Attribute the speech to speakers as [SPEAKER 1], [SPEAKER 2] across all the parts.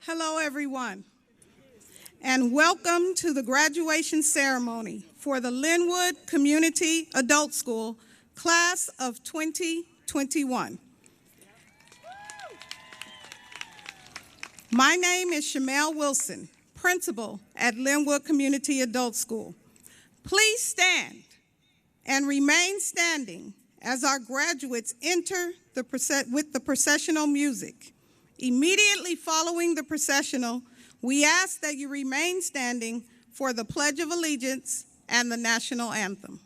[SPEAKER 1] Hello, everyone, and welcome to the graduation ceremony for the Lynwood Community Adult School, class of 2021. My name is Shamel Wilson, principal at Lynwood Community Adult School. Please stand and remain standing as our graduates enter with the processional music. Immediately following the processional, we ask that you remain standing for the Pledge of Allegiance and the National Anthem.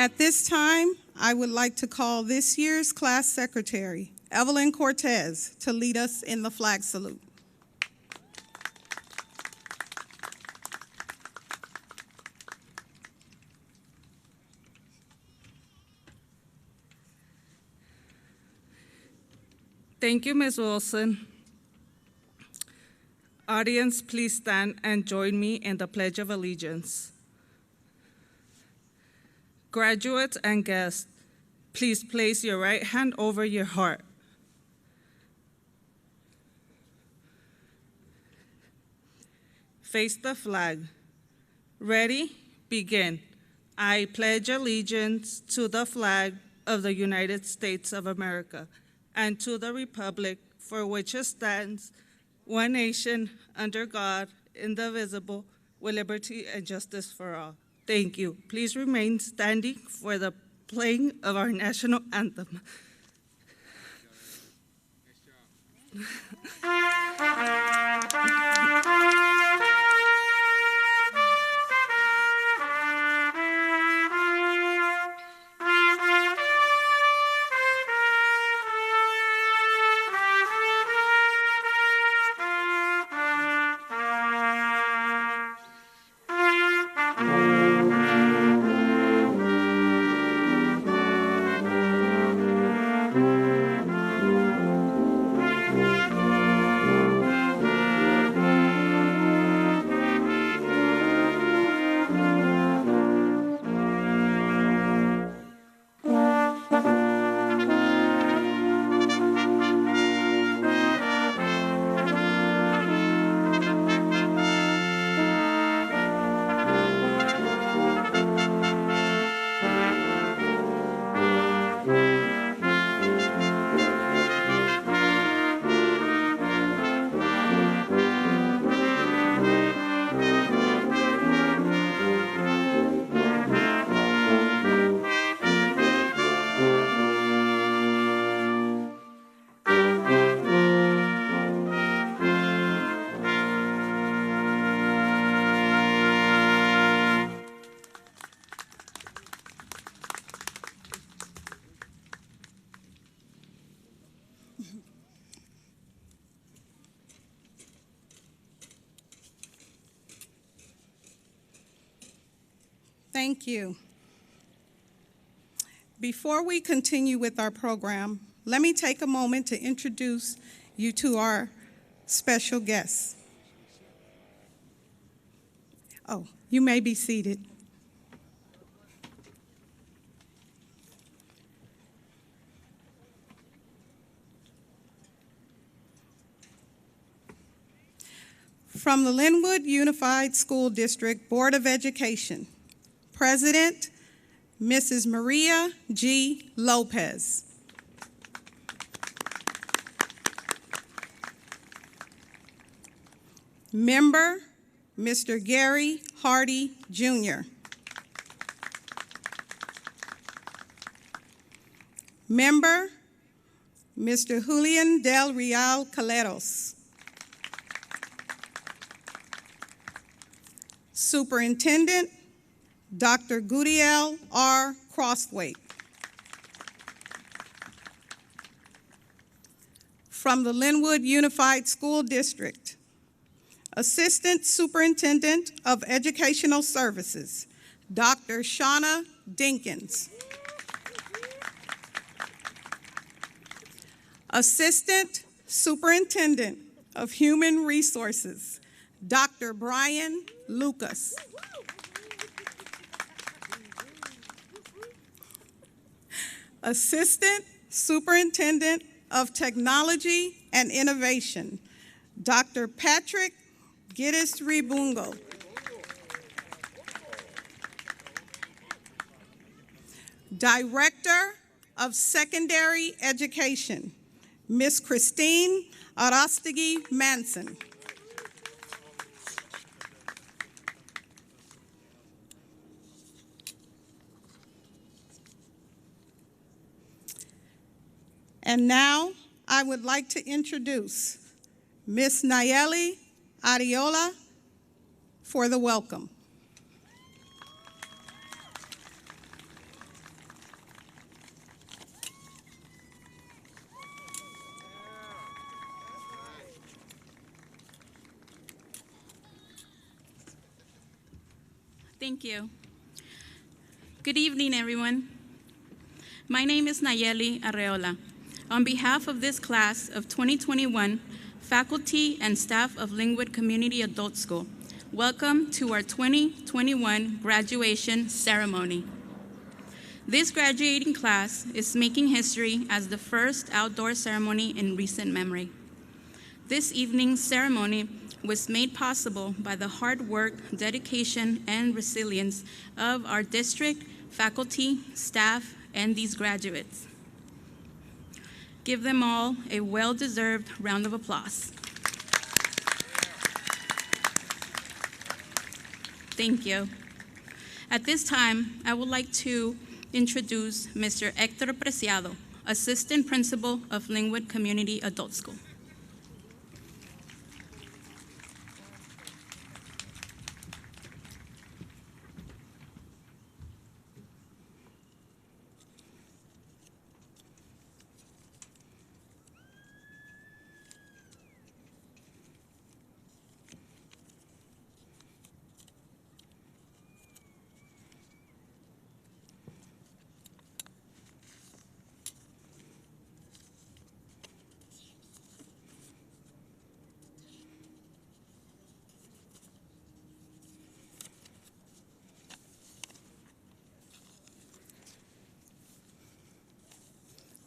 [SPEAKER 1] At this time, I would like to call this year's class secretary, Evelyn Cortez, to lead us in the flag salute.
[SPEAKER 2] Thank you, Ms. Wilson. Audience, please stand and join me in the Pledge of Allegiance. Graduates and guests, please place your right hand over your heart. Face the flag. Ready? Begin. I pledge allegiance to the flag of the United States of America and to the republic for which it stands, one nation, under God, indivisible, with liberty and justice for all. Thank you. Please remain standing for the playing of our national anthem.
[SPEAKER 1] Thank you. Before we continue with our program, let me take a moment to introduce you to our special guests. Oh, you may be seated. From the Lynwood Unified School District Board of Education, President, Mrs. Maria G. Lopez. Member, Mr. Gary Hardy, Jr. Member, Mr. Julian Del Real Caleros. Superintendent, Dr. Gudiel R. Crosswaite. From the Lynwood Unified School District, Assistant Superintendent of Educational Services, Dr. Shauna Dinkins. Assistant Superintendent of Human Resources, Dr. Brian Lucas. Assistant Superintendent of Technology and Innovation, Dr. Patrick Gittes Ribungo. Director of Secondary Education, Ms. Christine Arostegui Manson. And now, I would like to introduce Ms. Nayeli Ariola for the welcome.
[SPEAKER 3] Thank you. Good evening, everyone. My name is Nayeli Arreola. On behalf of this class of 2021, faculty and staff of Lynwood Community Adult School, welcome to our 2021 graduation ceremony. This graduating class is making history as the first outdoor ceremony in recent memory. This evening's ceremony was made possible by the hard work, dedication, and resilience of our district, faculty, staff, and these graduates. Give them all a well-deserved round of applause. Thank you. At this time, I would like to introduce Mr. Hector Preciado, Assistant Principal of Lynwood Community Adult School.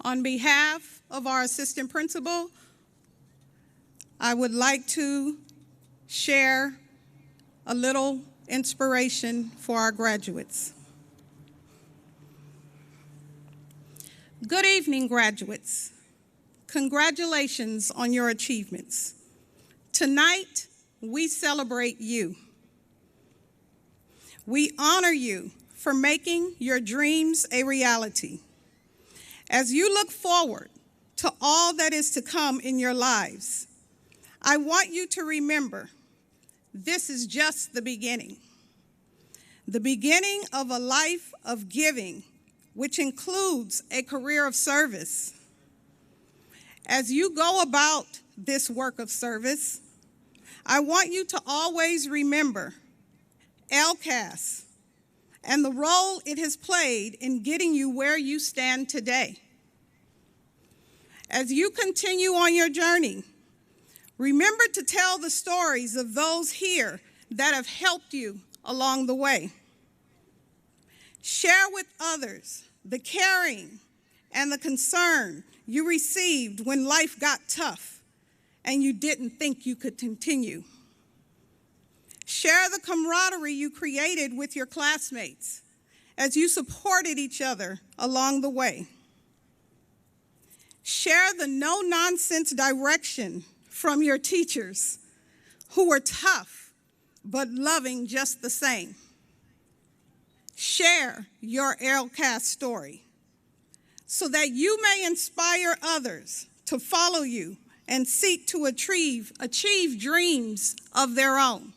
[SPEAKER 1] On behalf of our assistant principal, I would like to share a little inspiration for our graduates. Good evening, graduates. Congratulations on your achievements. Tonight, we celebrate you. We honor you for making your dreams a reality. As you look forward to all that is to come in your lives, I want you to remember this is just the beginning of a life of giving, which includes a career of service. As you go about this work of service, I want you to always remember LCAS and the role it has played in getting you where you stand today. As you continue on your journey, remember to tell the stories of those here that have helped you along the way. Share with others the caring and the concern you received when life got tough and you didn't think you could continue. Share the camaraderie you created with your classmates as you supported each other along the way. Share the no-nonsense direction from your teachers who were tough but loving just the same. Share your LCAS story so that you may inspire others to follow you and seek to achieve dreams of their own.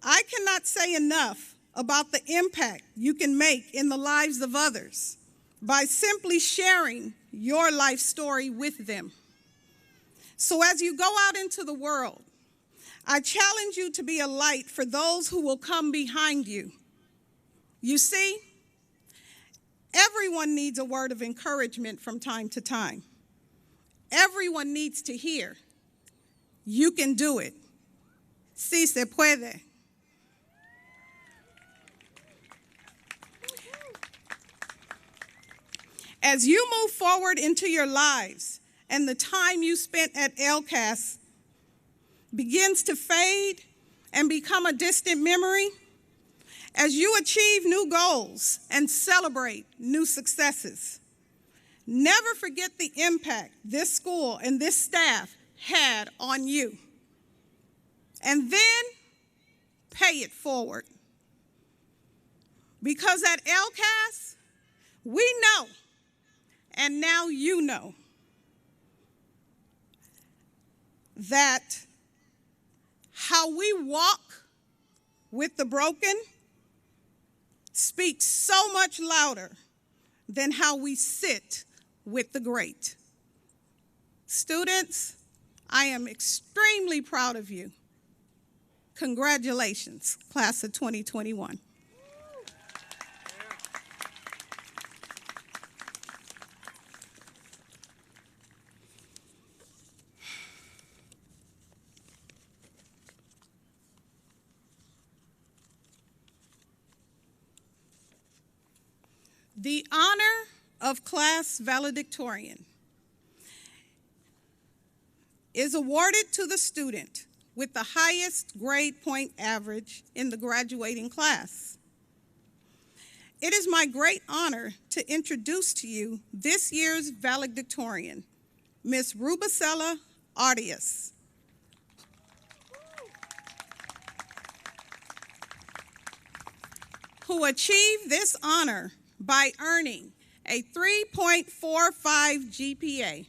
[SPEAKER 1] I cannot say enough about the impact you can make in the lives of others by simply sharing your life story with them. So as you go out into the world, I challenge you to be a light for those who will come behind you. You see, everyone needs a word of encouragement from time to time. Everyone needs to hear, you can do it. Sí se puede. As you move forward into your lives and the time you spent at LCAS begins to fade and become a distant memory, as you achieve new goals and celebrate new successes, never forget the impact this school and this staff had on you. And then pay it forward. Because at LCAS, we know, and now you know, that how we walk with the broken speaks so much louder than how we sit with the great. Students, I am extremely proud of you. Congratulations, class of 2021. The honor of class valedictorian is awarded to the student with the highest grade point average in the graduating class. It is my great honor to introduce to you this year's valedictorian, Ms. Rubicella Arias. Who achieved this honor by earning a 3.45 GPA.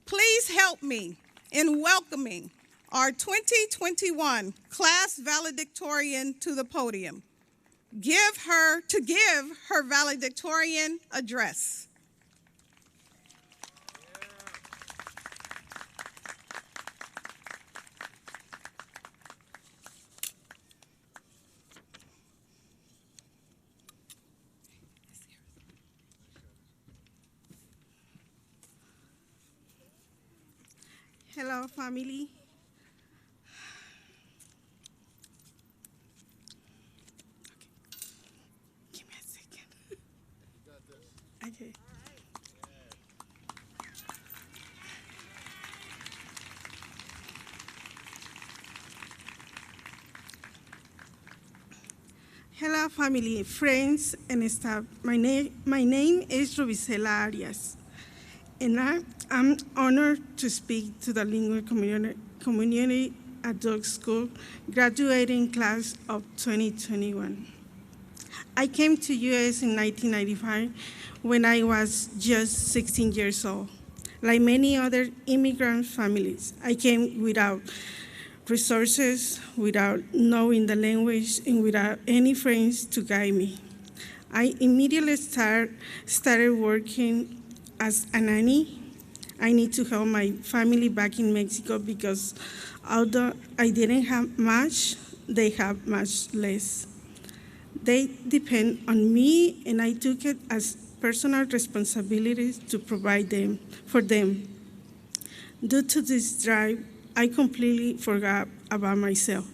[SPEAKER 1] Please help me in welcoming our 2021 class valedictorian to the podium. Give her valedictorian address.
[SPEAKER 4] Hello, family. Okay. Give me a second. Okay. Hello, family, friends, and staff. My name is Rubicella Arias, and I'm honored to speak to the Lynwood Community Adult School graduating class of 2021. I came to U.S. in 1995 when I was just 16 years old. Like many other immigrant families, I came without resources, without knowing the language, and without any friends to guide me. I immediately started working as a nanny. I need to help my family back in Mexico because although I didn't have much, they have much less. They depend on me, and I took it as personal responsibility to provide them for them. Due to this drive, I completely forgot about myself.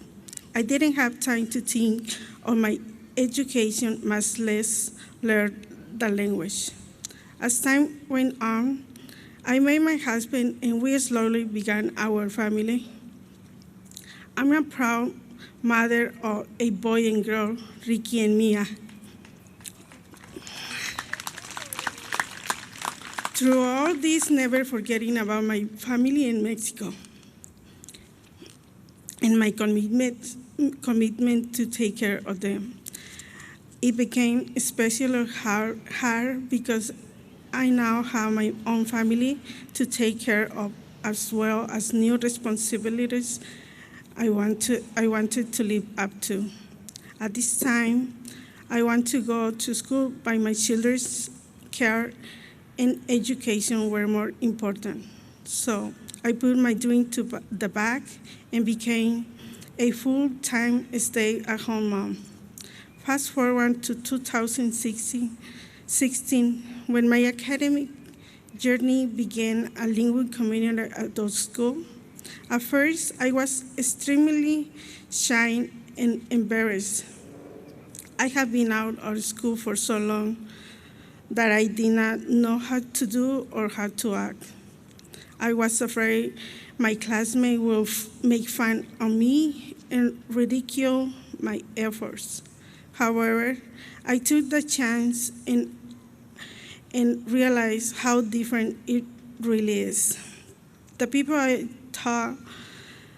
[SPEAKER 4] I didn't have time to think of my education, much less learn the language. As time went on, I met my husband and we slowly began our family. I'm a proud mother of a boy and girl, Ricky and Mia. Through all this, never forgetting about my family in Mexico and my commitment to take care of them. It became especially hard because I now have my own family to take care of, as well as new responsibilities I wanted to live up to. At this time, I want to go to school, but my children's care and education were more important. So I put my dream to the back and became a full-time stay-at-home mom. Fast forward to 2016, when my academic journey began at Lynwood Community Adult School. At first, I was extremely shy and embarrassed. I had been out of school for so long that I did not know how to do or how to act. I was afraid my classmates would make fun of me and ridicule my efforts. However, I took the chance and realized how different it really is. The people I thought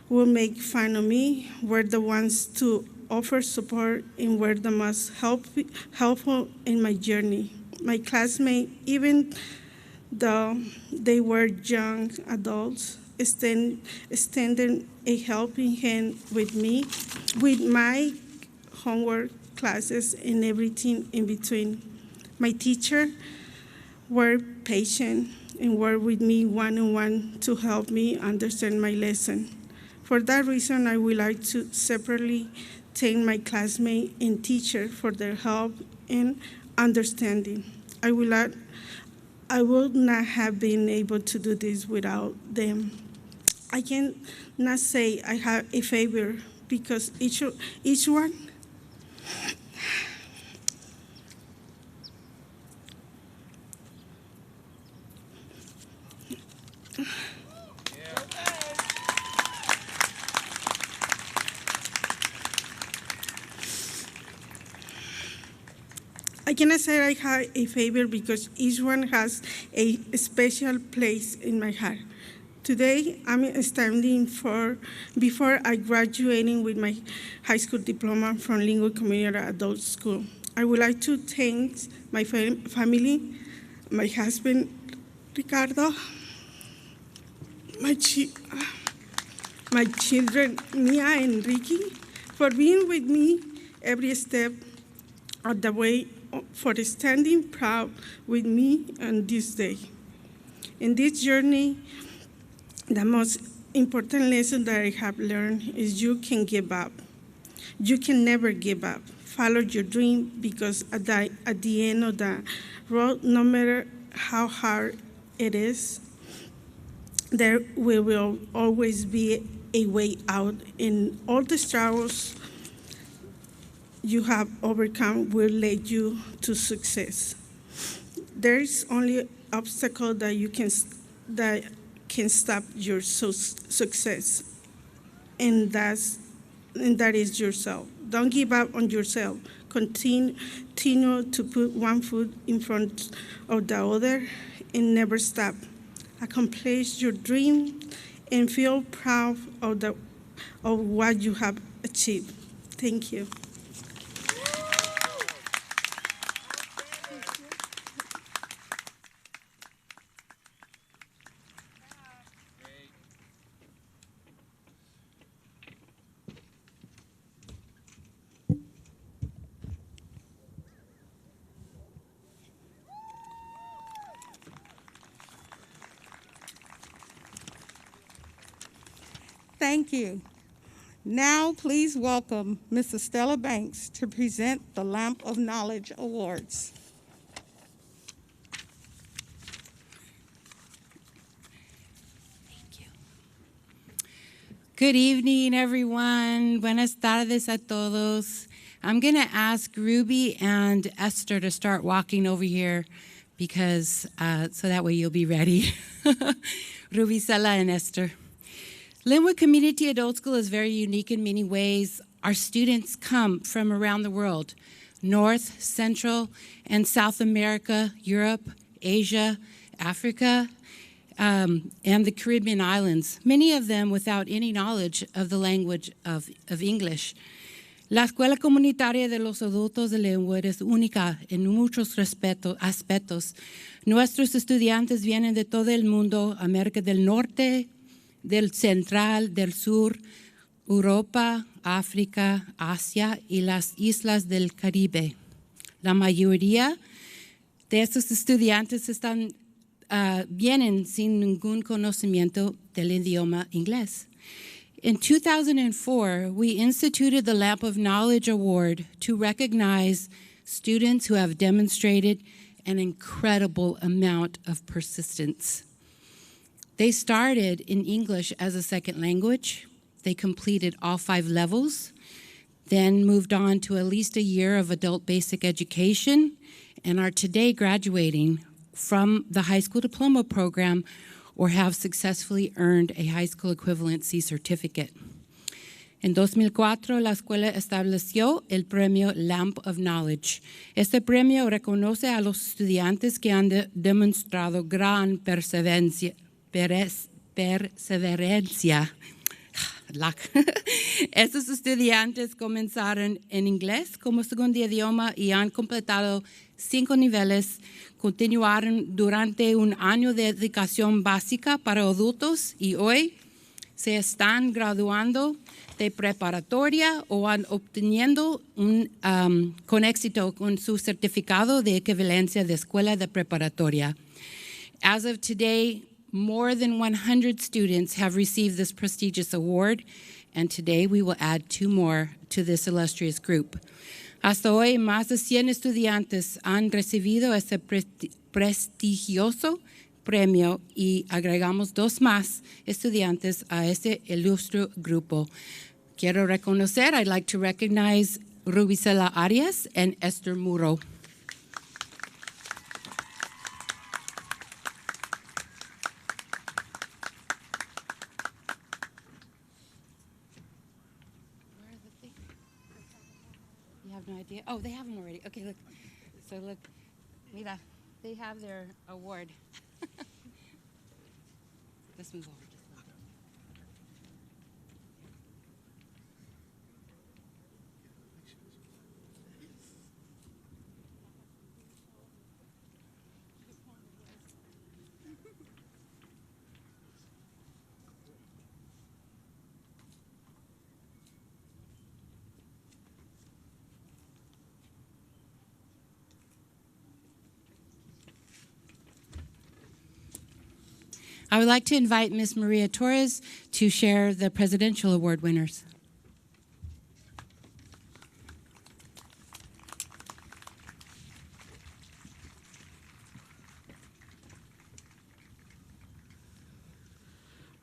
[SPEAKER 4] would make fun of me were the ones to offer support and were the most helpful in my journey. My classmates, even though they were young adults, extended a helping hand with me, with my homework, classes, and everything in between. My teachers were patient and worked with me one-on-one to help me understand my lesson. For that reason, I would like to separately thank my classmates and teachers for their help and understanding. I would not have been able to do this without them. I cannot say I have a favor because each one I cannot say I have a favor because each one has a special place in my heart. Today, I'm standing before I graduating with my high school diploma from Lynwood Community Adult School. I would like to thank my family, my husband, Ricardo, my children, Mia and Ricky, for being with me every step of the way, for standing proud with me on this day. In this journey, the most important lesson that I have learned is you can give up. You can never give up. Follow your dream because at the end of the road, no matter how hard it is, there will always be a way out, and all the struggles you have overcome will lead you to success. There is only an obstacle that can stop your success, and that is yourself. Don't give up on yourself. Continue to put one foot in front of the other and never stop. Accomplish your dream and feel proud of what you have achieved. Thank you.
[SPEAKER 1] Thank you. Now, please welcome Ms. Stella Banks to present the Lamp of Knowledge Awards.
[SPEAKER 5] Good evening, everyone. Buenas tardes a todos. I'm going to ask Ruby and Esther to start walking over here because so that way you'll be ready. Ruby, Sela, and Esther. Lynwood Community Adult School is very unique in many ways. Our students come from around the world, North, Central, and South America, Europe, Asia, Africa, and the Caribbean islands, many of them without any knowledge of the language of English. La Escuela Comunitaria de los Adultos de Lynwood es única en muchos aspectos. Nuestros estudiantes vienen de todo el mundo, América del Norte, del Central, del Sur, Europa, África, Asia y las islas del Caribe. La mayoría de estos estudiantes vienen sin ningún conocimiento del idioma inglés. In 2004, we instituted the Lamp of Knowledge Award to recognize students who have demonstrated an incredible amount of persistence. They started in English as a second language. They completed all 5 levels, then moved on to at least a year of adult basic education, and are today graduating from the high school diploma program or have successfully earned a high school equivalency certificate. En 2004, la escuela estableció el premio Lamp of Knowledge. Este premio reconoce a los estudiantes que han demostrado gran perseverancia. Estos estudiantes comenzaron en inglés como segundo idioma y han completado 5 niveles, continuaron durante un año de educación básica para adultos y hoy se están graduando de preparatoria o han obteniendo con éxito con su certificado de equivalencia de escuela de preparatoria. As of today, more than 100 students have received this prestigious award, and today we will add 2 more to this illustrious group. Hasta hoy, más de 100 estudiantes han recibido este prestigioso premio y agregamos 2 más estudiantes a este ilustre grupo. Quiero reconocer, I'd like to recognize Rubicela Arias and Esther Morrow. No idea. Oh, they have them already. Okay, look. So look, mira, they have their award. Let's move over. I would like to invite Ms. Maria Torres to share the Presidential Award winners.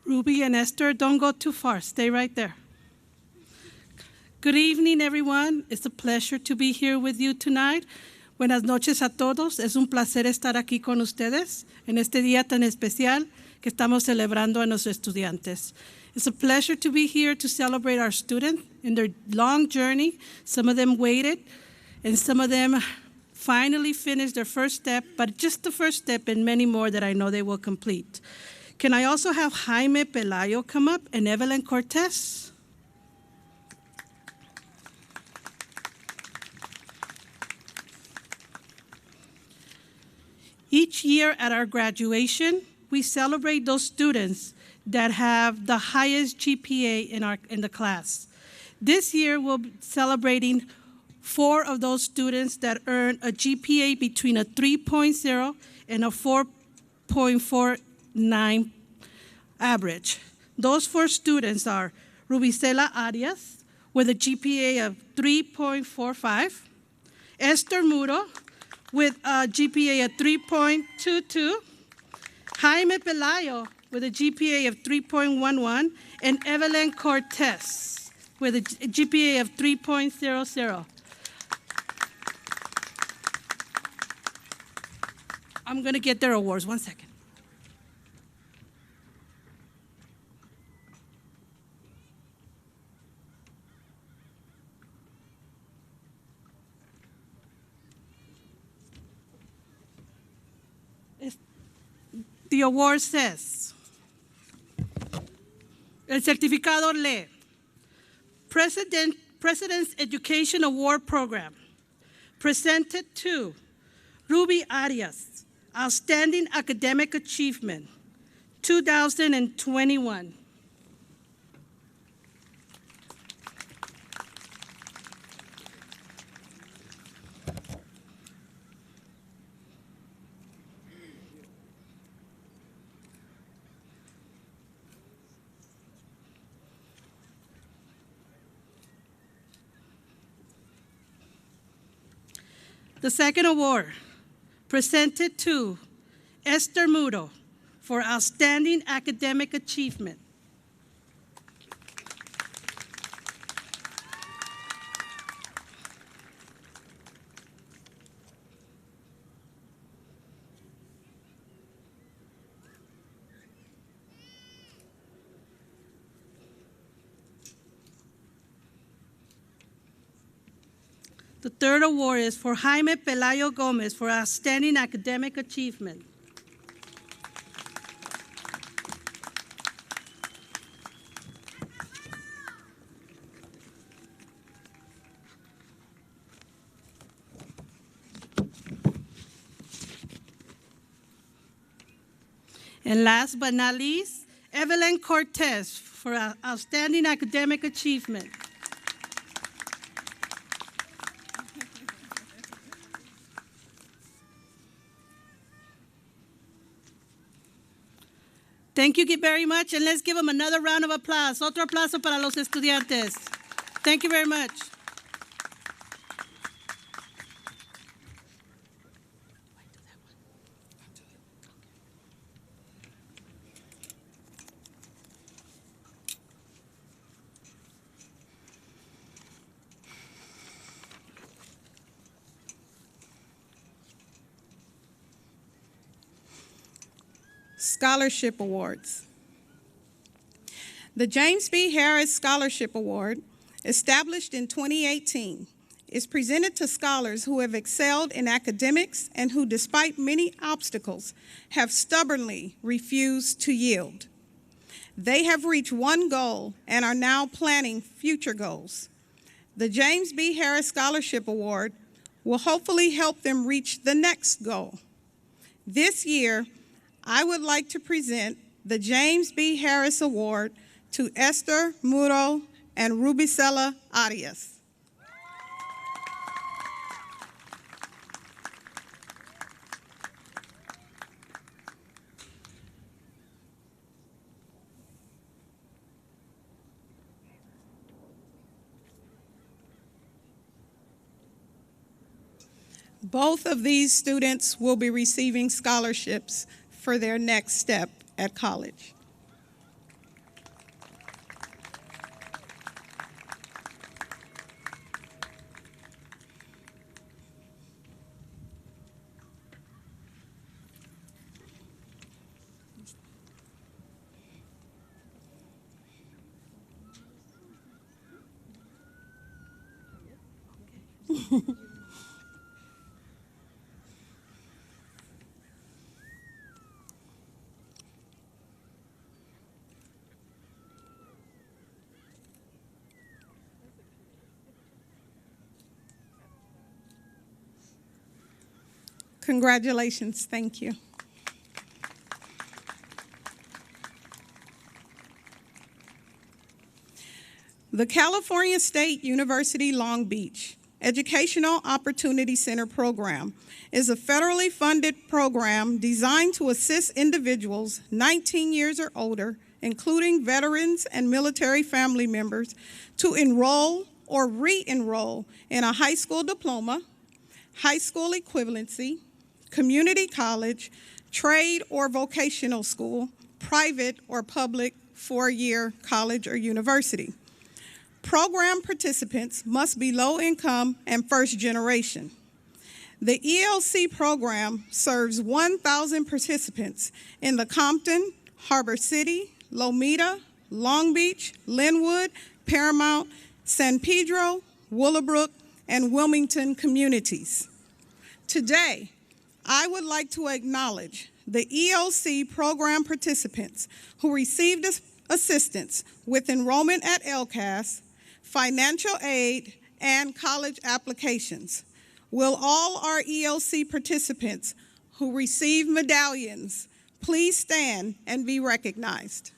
[SPEAKER 6] Ruby and Esther, don't go too far. Stay right there. Good evening, everyone. It's a pleasure to be here with you tonight. Buenas noches a todos. Es un placer estar aquí con ustedes en este día tan especial que estamos celebrando a nuestros estudiantes. It's a pleasure to be here to celebrate our students in their long journey. Some of them waited, and some of them finally finished their first step, but just the first step and many more that I know they will complete. Can I also have Jaime Palaio come up and Evelyn Cortez? Each year at our graduation, we celebrate those students that have the highest GPA in the class. This year, we'll be celebrating 4 of those students that earn a GPA between a 3.0 and a 4.49 average. Those 4 students are Rubicela Arias with a GPA of 3.45. Esther Morrow with a GPA of 3.22. Jaime Palaio with a GPA of 3.11. And Evelyn Cortez with a GPA of 3.00. I'm going to get their awards. 1 second. The award says, el certificado lee, President's Education Award Program, presented to Ruby Arias, Outstanding Academic Achievement, 2021. The second award, presented to Esther Morrow for Outstanding Academic Achievement. The third award is for Jaime Palaio Gomez for Outstanding Academic Achievement. And last but not least, Evelyn Cortez for Outstanding Academic Achievement. Thank you very much, and let's give them another round of applause. Otro aplauso para los estudiantes. Thank you very much.
[SPEAKER 1] Scholarship Awards. The James B. Harris Scholarship Award, established in 2018, is presented to scholars who have excelled in academics and who, despite many obstacles, have stubbornly refused to yield. They have reached one goal and are now planning future goals. The James B. Harris Scholarship Award will hopefully help them reach the next goal. This year, I would like to present the James B. Harris Award to Esther Morrow and Rubicela Arias. Both of these students will be receiving scholarships for their next step at college. Congratulations, thank you. The California State University Long Beach Educational Opportunity Center program is a federally funded program designed to assist individuals 19 years or older including veterans and military family members, to enroll or re-enroll in a high school diploma, high school equivalency, community college, trade or vocational school, private or public four-year college or university. Program participants must be low income and first generation. The ELC program serves 1,000 participants in the Compton, Harbor City, Lomita, Long Beach, Lynwood, Paramount, San Pedro, Willowbrook, and Wilmington communities. Today, I would like to acknowledge the ELC program participants who received assistance with enrollment at LCAS, financial aid, and college applications. Will all our ELC participants who receive medallions please stand and be recognized?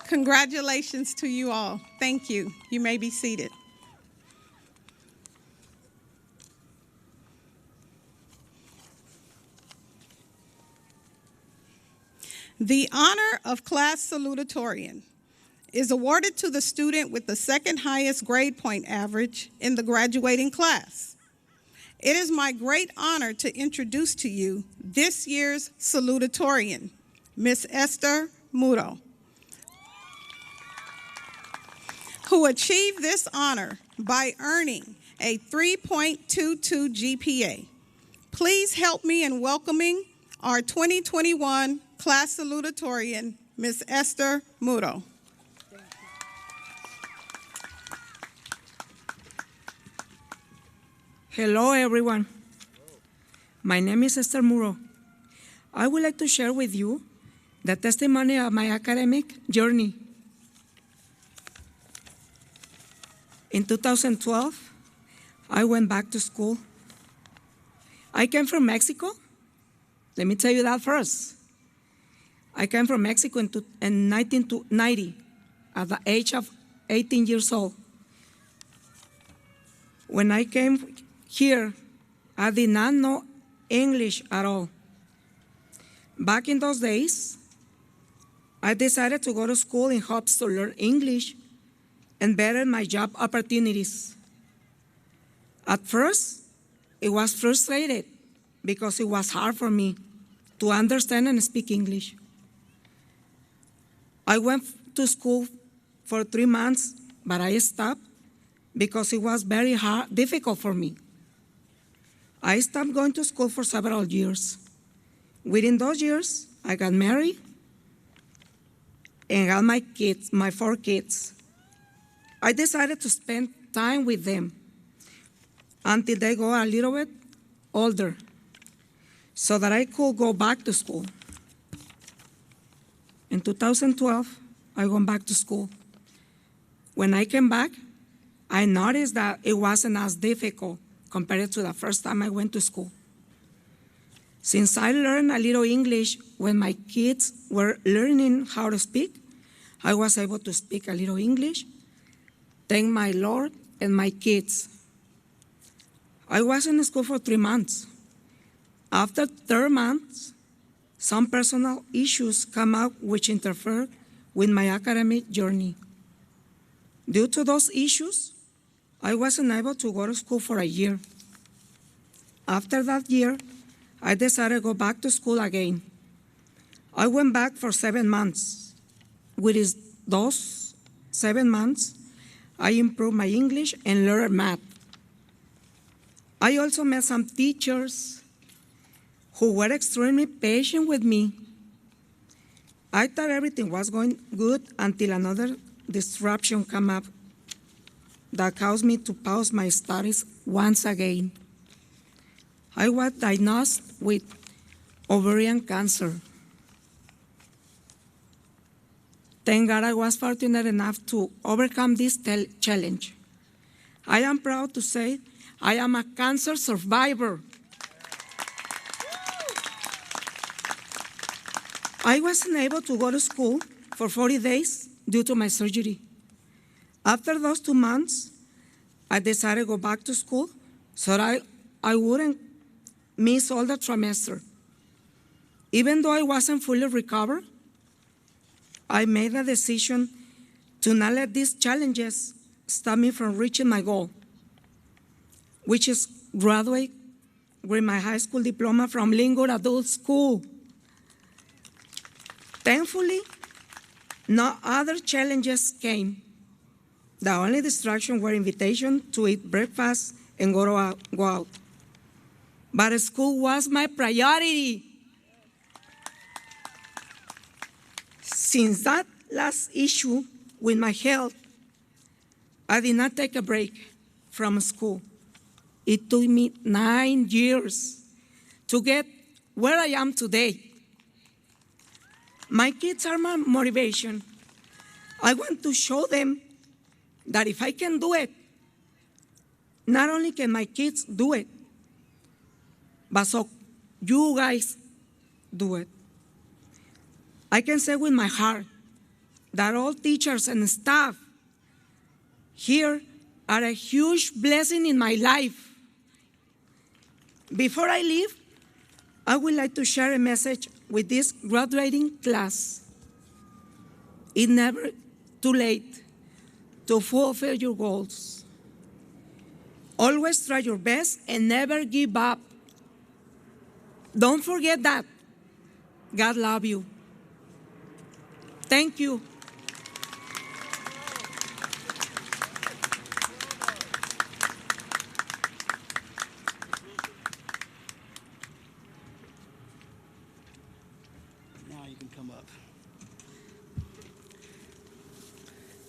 [SPEAKER 1] Congratulations to you all. Thank you. You may be seated. The honor of Class Salutatorian is awarded to the student with the second highest grade point average in the graduating class. It is my great honor to introduce to you this year's Salutatorian, Miss Esther Morrow, who achieved this honor by earning a 3.22 GPA. Please help me in welcoming our 2021 Class Salutatorian, Ms. Esther Muto.
[SPEAKER 7] Hello, everyone. My name is Esther Morrow. I would like to share with you the testimony of my academic journey. In 2012, I went back to school. I came from Mexico. Let me tell you that first. I came from Mexico in 1990 at the age of 18 years old. When I came here, I did not know English at all. Back in those days, I decided to go to school in hopes to learn English and better my job opportunities. At first, it was frustrating because it was hard for me to understand and speak English. I went to school for 3 months, but I stopped because it was very difficult for me. I stopped going to school for several years. Within those years, I got married and got my 4 kids. I decided to spend time with them until they go a little bit older so that I could go back to school. In 2012, I went back to school. When I came back, I noticed that it wasn't as difficult compared to the first time I went to school. Since I learned a little English when my kids were learning how to speak, I was able to speak a little English, thank my Lord and my kids. I was in school for 3 months. After 3 months, some personal issues come up which interfere with my academic journey. Due to those issues, I wasn't able to go to school for a year. After that year, I decided to go back to school again. I went back for 7 months. Within those 7 months, I improved my English and learned math. I also met some teachers who were extremely patient with me. I thought everything was going good until another disruption came up that caused me to pause my studies once again. I was diagnosed with ovarian cancer. Thank God I was fortunate enough to overcome this challenge. I am proud to say I am a cancer survivor. I wasn't able to go to school for 40 days due to my surgery. After those 2 months, I decided to go back to school so that I wouldn't miss all the trimester. Even though I wasn't fully recovered, I made a decision to not let these challenges stop me from reaching my goal, which is graduate with my high school diploma from Lynwood Adult School. Thankfully, no other challenges came. The only distraction were invitations to eat breakfast and go out. But school was my priority. Since that last issue with my health, I did not take a break from school. It took me 9 years to get where I am today. My kids are my motivation. I want to show them that if I can do it, not only can my kids do it, but so you guys do it. I can say with my heart that all teachers and staff here are a huge blessing in my life. Before I leave, I would like to share a message with this graduating class. It's never too late to fulfill your goals. Always try your best and never give up. Don't forget that. God loves you. Thank you.
[SPEAKER 8] Now you can come up.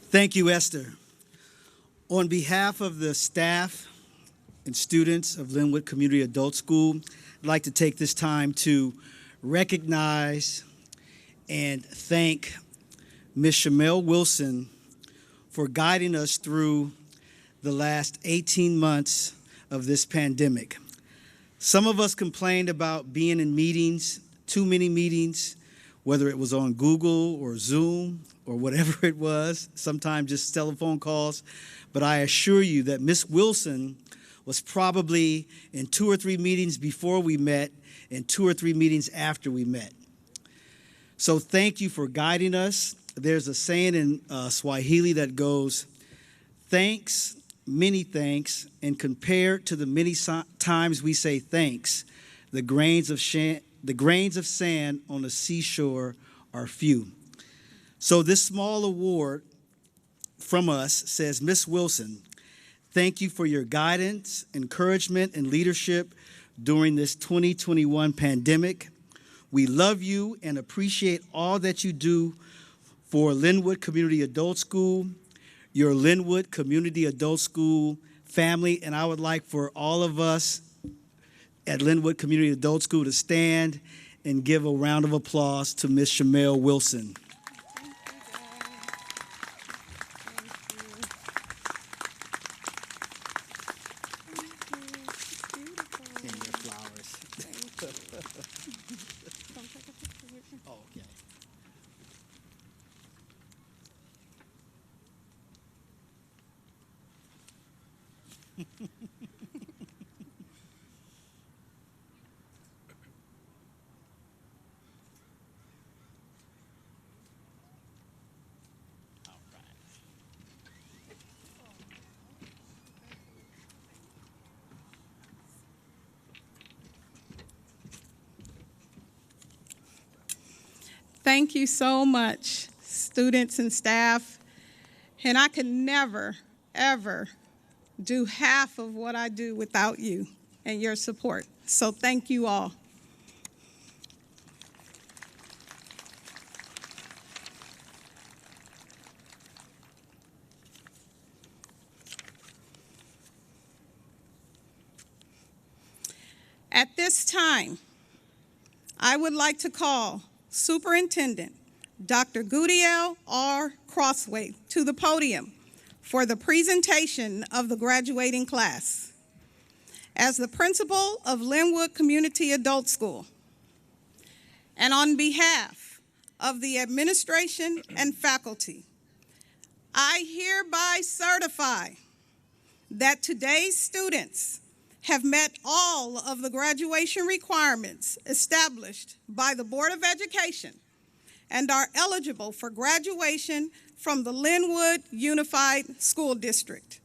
[SPEAKER 8] Thank you, Esther. On behalf of the staff and students of Lynwood Community Adult School, I'd like to take this time to recognize and thank Ms. Shamel Wilson for guiding us through the last 18 months of this pandemic. Some of us complained about being in meetings, too many meetings, whether it was on Google or Zoom or whatever it was, sometimes just telephone calls. But I assure you that Ms. Wilson was probably in 2 or 3 meetings before we met and 2 or 3 meetings after we met. So thank you for guiding us. There's a saying in Swahili that goes, thanks, many thanks, and compared to the many times we say thanks, the grains of sand on the seashore are few. So this small award from us says, Ms. Wilson, thank you for your guidance, encouragement, and leadership during this 2021 pandemic. We love you and appreciate all that you do for Lynwood Community Adult School, your Lynwood Community Adult School family, and I would like for all of us at Lynwood Community Adult School to stand and give a round of applause to Ms. Shamel Wilson.
[SPEAKER 1] Thank you so much, students and staff. And I could never, ever do half of what I do without you and your support. So thank you all. At this time, I would like to call Superintendent Dr. Gudiel R. Crossway to the podium for the presentation of the graduating class. As the principal of Lynwood Community Adult School, and on behalf of the administration and faculty, I hereby certify that today's students have met all of the graduation requirements established by the Board of Education and are eligible for graduation from the Lynwood Unified School District.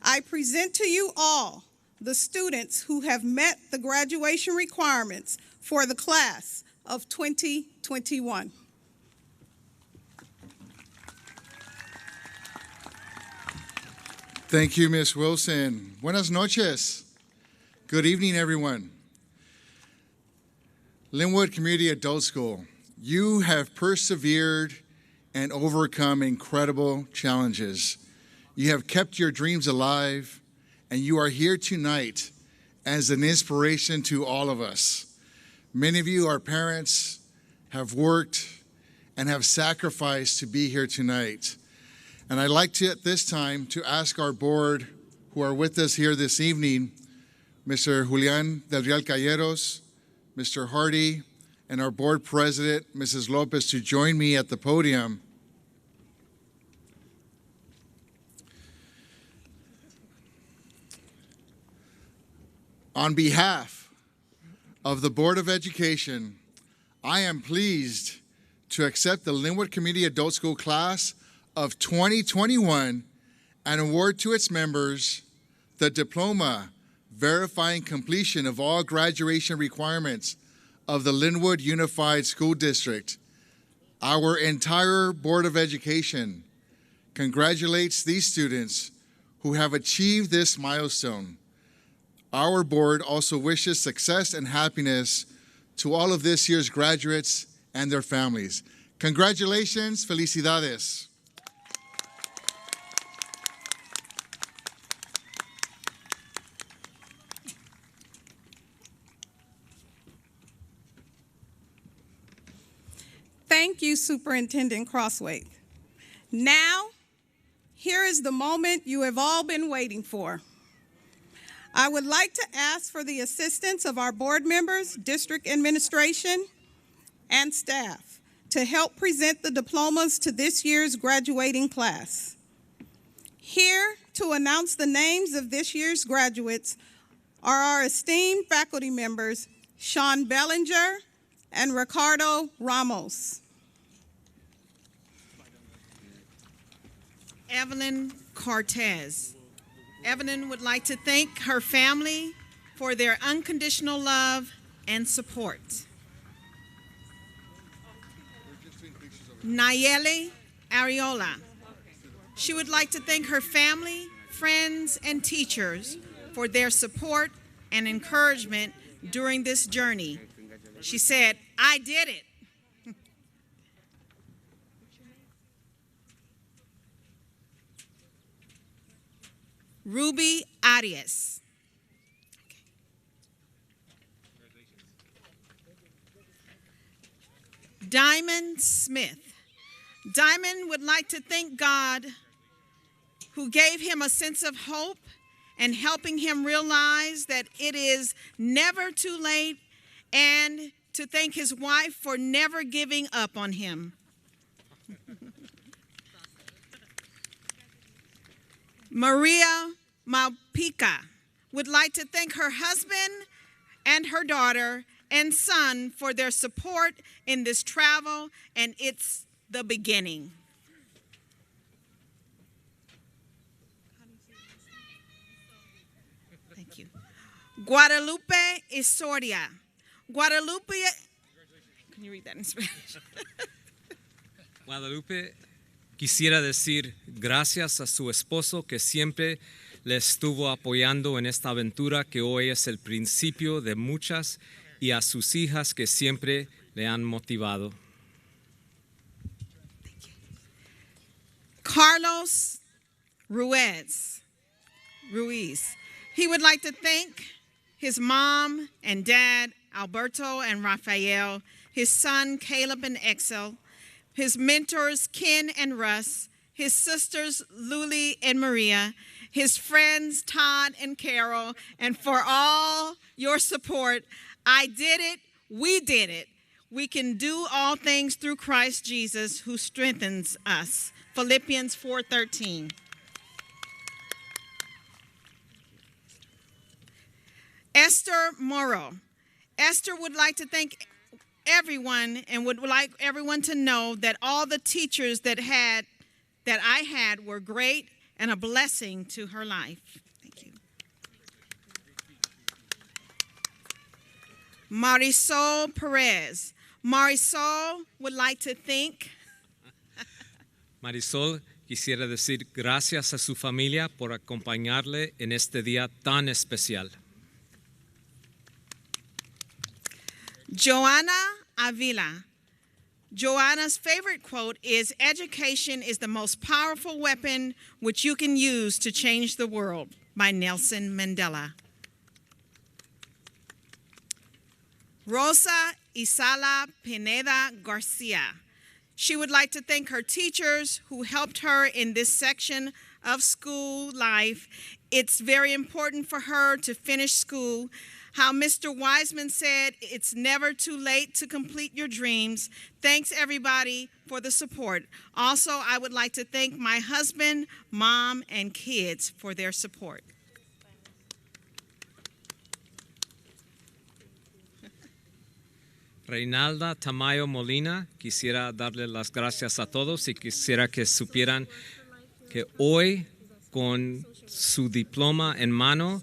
[SPEAKER 1] I present to you all the students who have met the graduation requirements for the class of 2021.
[SPEAKER 9] Thank you, Ms. Wilson. Buenas noches. Good evening, everyone. Lynwood Community Adult School, you have persevered and overcome incredible challenges. You have kept your dreams alive, and you are here tonight as an inspiration to all of us. Many of you, our parents, have worked and have sacrificed to be here tonight. And I'd like to, at this time, to ask our board who are with us here this evening, Mr. Julian Del Real Calleros, Mr. Hardy, and our board president, Mrs. Lopez, to join me at the podium. On behalf of the Board of Education, I am pleased to accept the Lynwood Community Adult School class of 2021 and award to its members the diploma verifying completion of all graduation requirements of the Lynwood Unified School District. Our entire Board of Education congratulates these students who have achieved this milestone. Our board also wishes success and happiness to all of this year's graduates and their families. Congratulations, felicidades.
[SPEAKER 1] Thank you, Superintendent Crosswaith. Now, here is the moment you have all been waiting for. I would like to ask for the assistance of our board members, district administration, and staff to help present the diplomas to this year's graduating class. Here to announce the names of this year's graduates are our esteemed faculty members, Sean Bellinger and Ricardo Ramos.
[SPEAKER 10] Evelyn Cortez. Evelyn would like to thank her family for their unconditional love and support. Nayeli Ariola. She would like to thank her family, friends, and teachers for their support and encouragement during this journey. She said, "I did it." Ruby Arias. Diamond Smith. Diamond would like to thank God who gave him a sense of hope and helping him realize that it is never too late, and to thank his wife for never giving up on him. Maria Malpica would like to thank her husband and her daughter and son for their support in this travel, and it's the beginning. Thank you. Guadalupe Isoria. Guadalupe, can you read that in Spanish?
[SPEAKER 11] Guadalupe quisiera decir gracias a su esposo que siempre le estuvo apoyando en esta aventura que hoy es el principio de muchas, y a sus hijas que siempre le han motivado.
[SPEAKER 10] Carlos Ruiz. He would like to thank his mom and dad, Alberto and Rafael, his son, Caleb and Excel, his mentors, Ken and Russ, his sisters, Luli and Maria, his friends, Todd and Carol, and for all your support. I did it. We did it. We can do all things through Christ Jesus who strengthens us. Philippians 4:13. Esther Morrow. Esther would like to thank everyone and would like everyone to know that all the teachers that I had were great and a blessing to her life. Thank you. Marisol Perez. Marisol would like to thank
[SPEAKER 11] Marisol quisiera decir gracias a su familia por acompañarle en este día tan especial.
[SPEAKER 10] Joanna Avila. Joanna's favorite quote is, "Education is the most powerful weapon which you can use to change the world," by Nelson Mandela. Rosa Isala Pineda Garcia. She would like to thank her teachers who helped her in this section of school life. It's very important for her to finish school. How Mr. Wiseman said, it's never too late to complete your dreams. Thanks, everybody, for the support. Also, I would like to thank my husband, mom, and kids for their support.
[SPEAKER 11] Reinalda Tamayo Molina, quisiera darle las gracias a todos y quisiera que supieran que hoy, con su diploma en mano,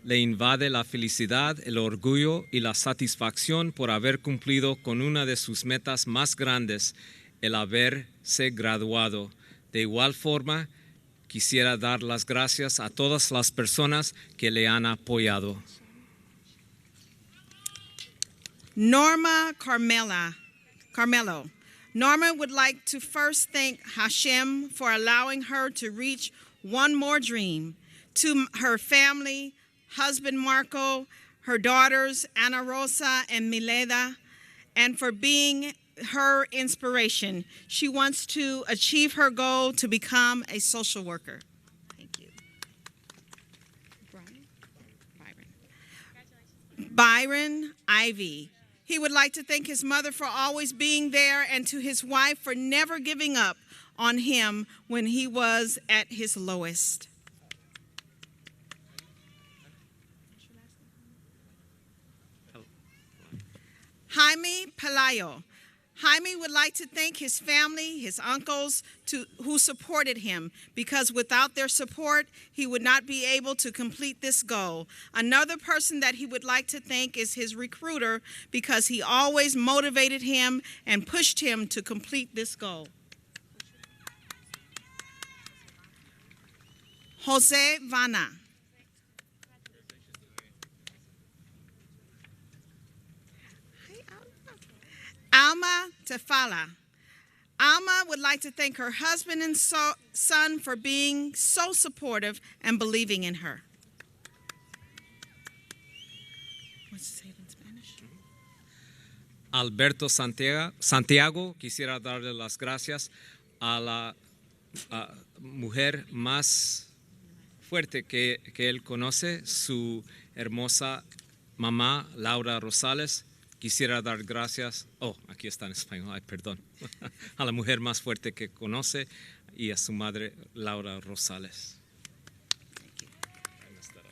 [SPEAKER 11] le invade la felicidad, el orgullo y la satisfacción por haber cumplido con una de sus metas más grandes, el haberse graduado. De igual forma, quisiera dar las gracias a todas las personas que le han apoyado.
[SPEAKER 10] Norma Carmelo. Norma would like to first thank Hashem for allowing her to reach one more dream. To her family, husband Marco, her daughters Ana Rosa and Mileda, and for being her inspiration. She wants to achieve her goal to become a social worker. Thank you. Byron Ivy. He would like to thank his mother for always being there and to his wife for never giving up on him when he was at his lowest. Jaime Palaio. Jaime would like to thank his family, his uncles, who supported him, because without their support, he would not be able to complete this goal. Another person that he would like to thank is his recruiter, because he always motivated him and pushed him to complete this goal. Jose Vana. Alma Tefala. Alma would like to thank her husband and son for being so supportive and believing in her. What's it say in Spanish?
[SPEAKER 11] Alberto Santiago, quisiera darle las gracias a la mujer más fuerte que él conoce, su hermosa mamá Laura Rosales. Quisiera dar gracias, aquí está en español, perdón, a la mujer más fuerte que conoce y a su madre Laura Rosales.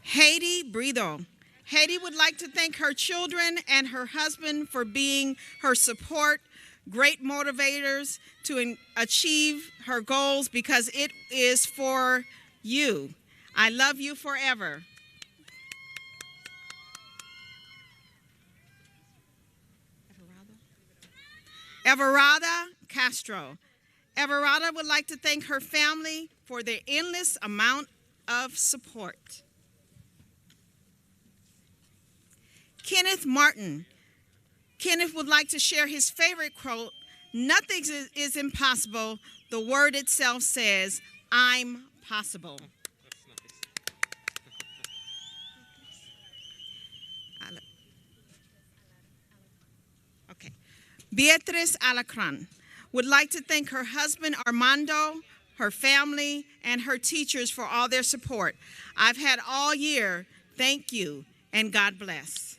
[SPEAKER 10] Haiti Brido. Haiti would like to thank her children and her husband for being her support, great motivators to achieve her goals, because it is for you. I love you forever. Everada Castro. Everada would like to thank her family for their endless amount of support. Kenneth Martin. Kenneth would like to share his favorite quote, "Nothing is impossible. The word itself says, I'm possible." Beatriz Alacran would like to thank her husband Armando, her family, and her teachers for all their support. I've had all year. Thank you, and God bless.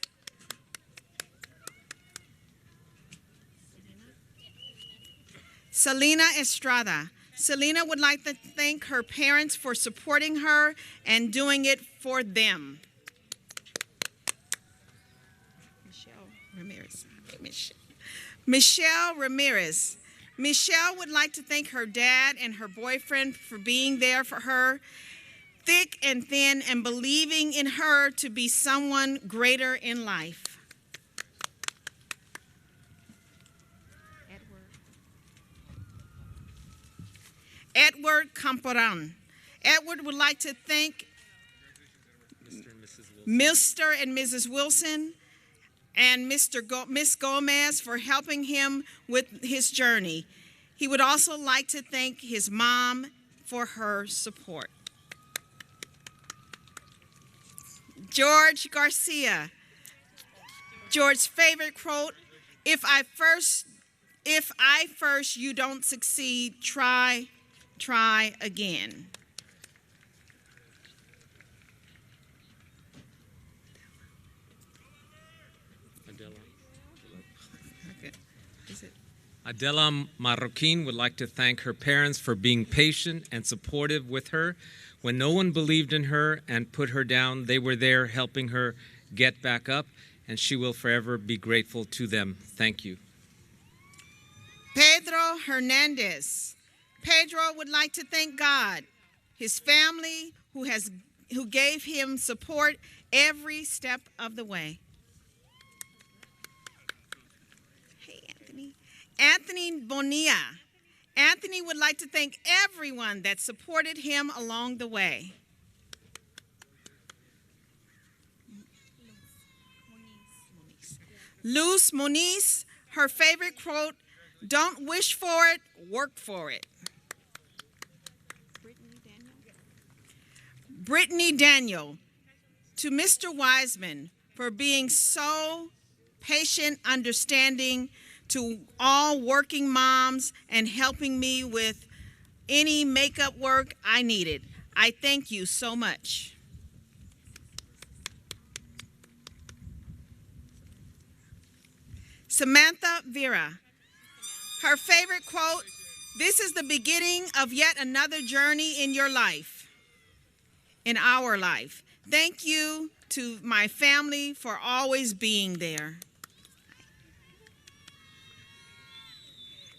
[SPEAKER 10] Selena Estrada. Selena would like to thank her parents for supporting her and doing it for them. Michelle Ramirez. Michelle would like to thank her dad and her boyfriend for being there for her, thick and thin, and believing in her to be someone greater in life. Edward Camporan. Edward would like to thank Mr. and Mrs. Wilson and Miss Gomez for helping him with his journey. He would also like to thank his mom for her support. George Garcia. George's favorite quote, if I first you don't succeed, try again.
[SPEAKER 11] Adela Marroquin would like to thank her parents for being patient and supportive with her. When no one believed in her and put her down, they were there helping her get back up, and she will forever be grateful to them. Thank you.
[SPEAKER 10] Pedro Hernandez. Pedro would like to thank God, his family who gave him support every step of the way. Hey, Anthony. Anthony Bonilla. Anthony would like to thank everyone that supported him along the way. Luz Moniz, her favorite quote, don't wish for it, work for it. Brittany Daniel, to Mr. Wiseman for being so patient, understanding to all working moms and helping me with any makeup work I needed. I thank you so much. Samantha Vera, her favorite quote, this is the beginning of yet another journey in your life, in our life. Thank you to my family for always being there.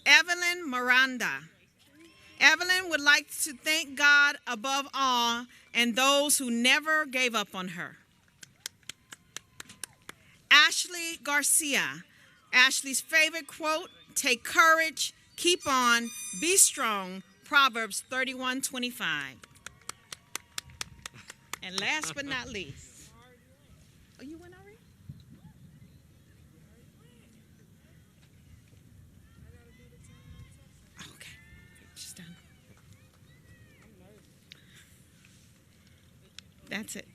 [SPEAKER 10] Evelyn Miranda. Evelyn would like to thank God above all and those who never gave up on her. Ashley Garcia. Ashley's favorite quote, take courage, keep on, be strong, Proverbs 31:25. And last but not least, oh, you went already? Okay, just done. That's it.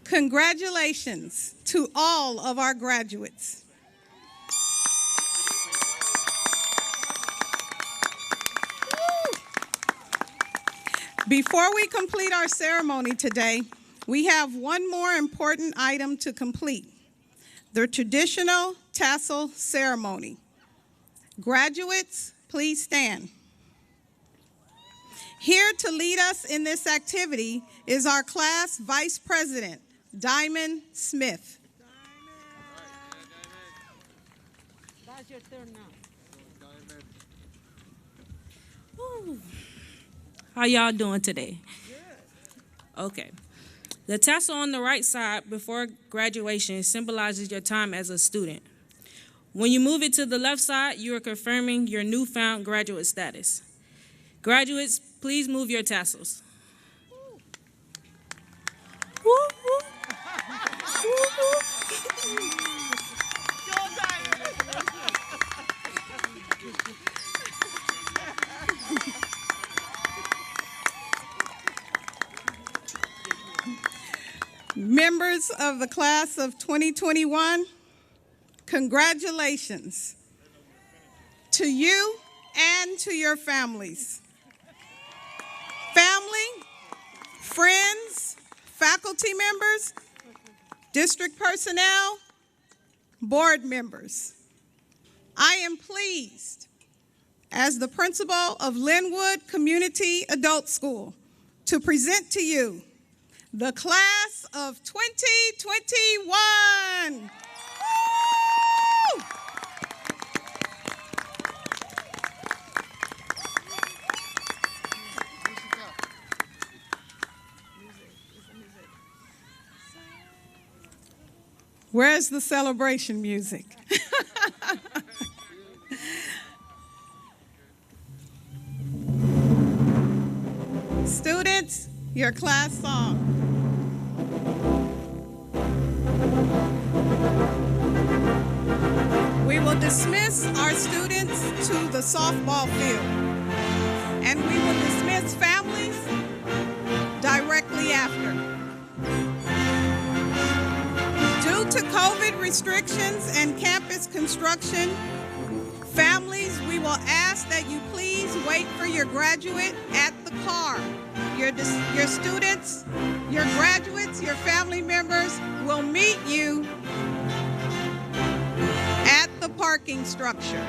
[SPEAKER 1] Congratulations to all of our graduates. Before we complete our ceremony today, we have one more important item to complete, the traditional tassel ceremony. Graduates, please stand. Here to lead us in this activity is our class vice president, Diamond Smith.
[SPEAKER 12] That's your turn now.
[SPEAKER 13] Ooh. How y'all doing today? Good. Okay. The tassel on the right side before graduation symbolizes your time as a student. When you move it to the left side, you are confirming your newfound graduate status. Graduates, please move your tassels. Woo, woo.
[SPEAKER 1] members of the class of 2021, congratulations to you and to your families. Family, friends, faculty members, district personnel, board members. I am pleased, as the principal of Lynwood Community Adult School, to present to you the class of 2021. Woo! Where's the celebration music? Students, your class song. We will dismiss our students to the softball field, and we will dismiss families directly after. Due to COVID restrictions and campus construction, families, we will ask that you please wait for your graduate at the car. Your students, your graduates, your family members will meet you at the parking structure.